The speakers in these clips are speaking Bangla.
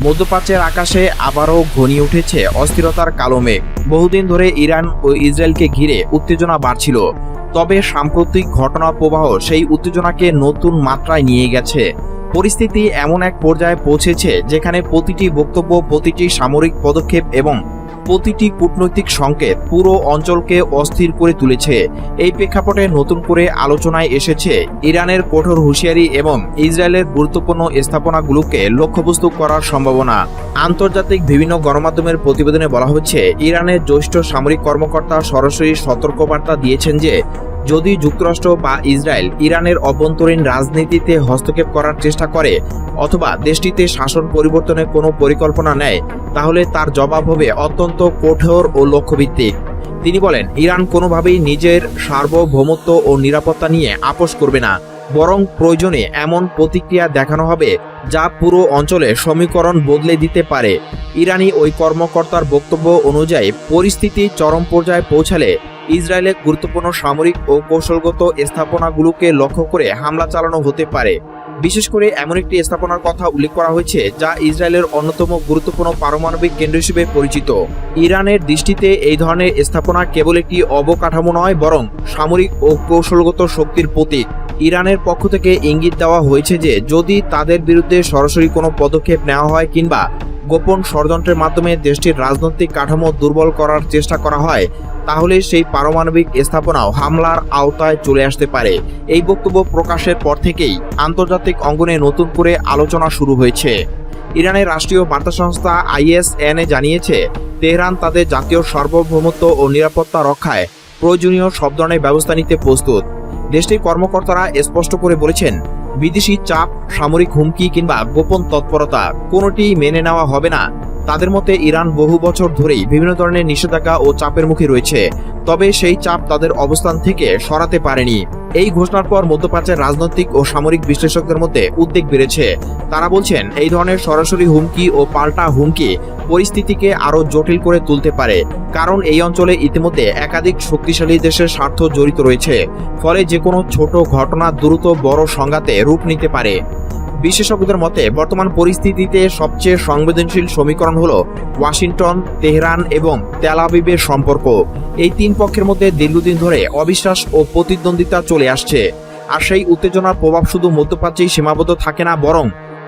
মধ্যপ্রাচ্যের আকাশে আবারও ঘনিয়ে উঠেছে অস্থিরতার কালো মেঘ। বহুদিন ধরে ইরান ও ইসরায়েলকে ঘিরে উত্তেজনা বাড়ছিল, তবে সাম্প্রতিক ঘটনা প্রবাহ সেই উত্তেজনাকে নতুন মাত্রায় নিয়ে গেছে। পরিস্থিতি এমন এক পর্যায়ে পৌঁছেছে যেখানে প্রতিটি বক্তব্য, প্রতিটি সামরিক পদক্ষেপ এবং প্রতিটি কূটনৈতিক সংকেত পুরো অঞ্চলকে অস্থির করে তুলেছে। এই প্রেক্ষাপটে নতুন করে আলোচনায় এসেছে ইরানের কঠোর হুঁশিয়ারি এবং ইসরায়েলের গুরুত্বপূর্ণ স্থাপনাগুলোকে লক্ষ্যবস্তু করার সম্ভাবনা। আন্তর্জাতিক বিভিন্ন গণমাধ্যমের প্রতিবেদনে বলা হচ্ছে, ইরানের জ্যেষ্ঠ সামরিক কর্মকর্তা সরাসরি সতর্কবার্তা দিয়েছেন যে যদি যুক্তরাষ্ট্র বা ইসরায়েল ইরানের অভ্যন্তরীণ রাজনীতিতে হস্তক্ষেপ করার চেষ্টা করে অথবা দেশটিতে শাসন পরিবর্তনের কোনো পরিকল্পনা নেয়, তাহলে তার জবাব হবে অত্যন্ত কঠোর ও লক্ষ্যভিত্তিক। তিনি বলেন, ইরান কোনোভাবেই নিজের সার্বভৌমত্ব ও নিরাপত্তা নিয়ে আপোস করবে না, বরং প্রয়োজনে এমন প্রতিক্রিয়া দেখানো হবে যা পুরো অঞ্চলে সমীকরণ বদলে দিতে পারে। ইরানি ওই কর্মকর্তার বক্তব্য অনুযায়ী পরিস্থিতি চরম পর্যায়ে পৌঁছালে ইসরায়েলের গুরুত্বপূর্ণ সামরিক ও কৌশলগত স্থাপনাগুলোকে লক্ষ্য করে হামলা চালানো হতে পারে। বিশেষ করে এমন একটি স্থাপনার কথা উল্লেখ করা হয়েছে যা ইসরায়েলের অন্যতম গুরুত্বপূর্ণ পারমাণবিক কেন্দ্র হিসেবে পরিচিত। ইরানের দৃষ্টিতে এই ধরনের স্থাপনা কেবল একটি অবকাঠামো নয়, বরং সামরিক ও কৌশলগত শক্তির প্রতীক। ইরানের পক্ষ থেকে ইঙ্গিত দেওয়া হয়েছে যে যদি তাদের বিরুদ্ধে সরাসরি কোনো পদক্ষেপ নেওয়া হয় কিংবা গোপন ষড়যন্ত্রের মাধ্যমে দেশটির রাজনৈতিক কাঠামো দুর্বল করার চেষ্টা করা হয়, তাহলে সেই পারমাণবিক স্থাপনাও হামলার আওতায় চলে আসতে পারে। এই বক্তব্য প্রকাশের পর থেকেই আন্তর্জাতিক অঙ্গনে নতুন করে আলোচনা শুরু হয়েছে। ইরানের রাষ্ট্রীয় বার্তা সংস্থা ISNA জানিয়েছে, তেহরান তাদের জাতীয় সার্বভৌমত্ব ও নিরাপত্তা রক্ষায় প্রয়োজনীয় সব ধরনের ব্যবস্থা নিতে প্রস্তুত। দেশটির কর্মকর্তারা স্পষ্ট করে বলেছেন, বিদেশি চাপ, সামরিক হুমকি কিংবা গোপন তৎপরতা কোনোটি মেনে নেওয়া হবে না। তাদের মতে ইরান বহু বছর ধরেই বিভিন্ন ধরনের নিষেধাজ্ঞা ও চাপের মুখে রয়েছে, তবে সেই চাপ তাদের অবস্থান থেকে সরাতে পারেনি। এই ঘোষণার পর মধ্যপ্রাচ্যের রাজনৈতিক ও সামরিক বিশ্লেষকদের মধ্যে উদ্বেগ বেড়েছে। তারা বলছেন, এই ধরনের সরাসরি হুমকি ও পাল্টা হুমকি পরিস্থিতিকে আরও জটিল করে তুলতে পারে, কারণ এই অঞ্চলে ইতিমধ্যে একাধিক শক্তিশালী দেশের স্বার্থ জড়িত রয়েছে। ফলে যে কোনো ছোট ঘটনা দ্রুত বড় সংঘাতে রূপ নিতে পারে। বিশেষজ্ঞদের মতে বর্তমান পরিস্থিতিতে সবচেয়ে সংবেদনশীল সমীকরণ হল ওয়াশিংটন, তেহরান এবং তেল আবিবের সম্পর্ক। এই তিন পক্ষের মধ্যে দীর্ঘদিন ধরে অবিশ্বাস ও প্রতিদ্বন্দ্বিতা চলে আসছে। আর সেই উত্তেজনার প্রভাব শুধু মধ্যপ্রাচ্যেই সীমাবদ্ধ থাকে না, বরং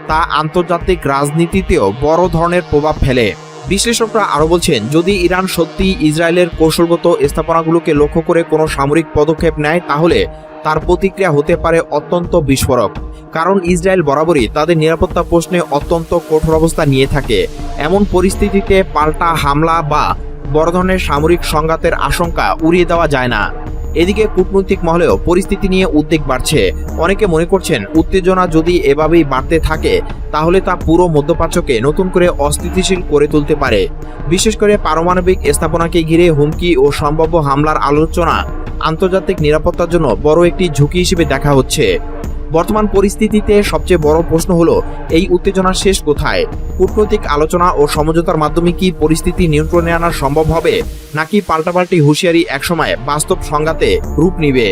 তা আন্তর্জাতিক রাজনীতিতেও বড় ধরনের প্রভাব ফেলে। বিশ্লেষকরা আরও বলছেন, যদি ইরান সত্যি ইসরায়েলের কৌশলগত স্থাপনাগুলোকে লক্ষ্য করে কোনো সামরিক পদক্ষেপ নেয়, তাহলে তার প্রতিক্রিয়া হতে পারে অত্যন্ত বিস্ফোরক। কারণ ইসরায়েল বরাবরই তাদের নিরাপত্তা প্রশ্নে অত্যন্ত কঠোর অবস্থা নিয়ে থাকে। এমন পরিস্থিতিতে পাল্টা হামলা বা বড় ধরনের সামরিক সংঘাতের আশঙ্কা উড়িয়ে দেওয়া যায় না। এদিকে কূটনৈতিক মহলেও পরিস্থিতি নিয়ে উদ্বেগ বাড়ছে। অনেকে মনে করছেন, উত্তেজনা যদি এভাবেই বাড়তে থাকে তাহলে তা পুরো মধ্যপ্রাচ্যকে নতুন করে অস্থিতিশীল করে তুলতে পারে। বিশেষ করে পারমাণবিক স্থাপনাকে ঘিরে হুমকি ও সম্ভাব্য হামলার আলোচনা আন্তর্জাতিক নিরাপত্তার জন্য বড় একটি ঝুঁকি হিসেবে দেখা হচ্ছে। বর্তমান পরিস্থিতিতে সবচেয়ে বড় প্রশ্ন হলো, এই উত্তেজনার শেষ কোথায়? কূটনৈতিক আলোচনা ও সমঝোতার মাধ্যমে কি পরিস্থিতি নিয়ন্ত্রণে আনা সম্ভব হবে, নাকি পাল্টাপাল্টি হুঁশিয়ারি একসময় বাস্তব সংঘাতে রূপ নিবে?